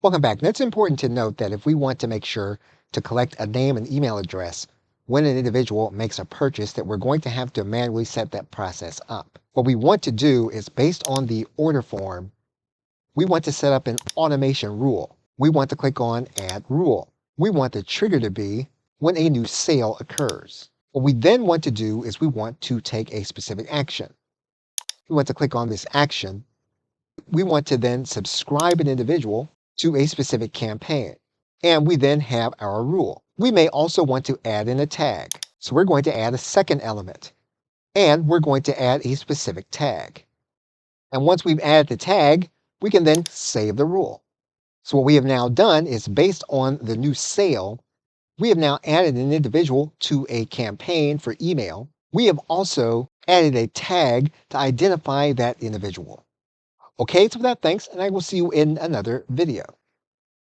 Welcome back. Now, it's important to note that if we want to make sure to collect a name and email address when an individual makes a purchase, that we're going to have to manually set that process up. What we want to do is, based on the order form, we want to set up an automation rule. We want to click on Add Rule. We want the trigger to be when a new sale occurs. What we then want to do is we want to take a specific action. We want to click on this action. We want to then subscribe an individual to a specific campaign. And we then have our rule. We may also want to add in a tag. So we're going to add a second element, and we're going to add a specific tag. And once we've added the tag, we can then save the rule. So what we have now done is, based on the new sale, we have now added an individual to a campaign for email. We have also added a tag to identify that individual. Okay, so with that, thanks, and I will see you in another video.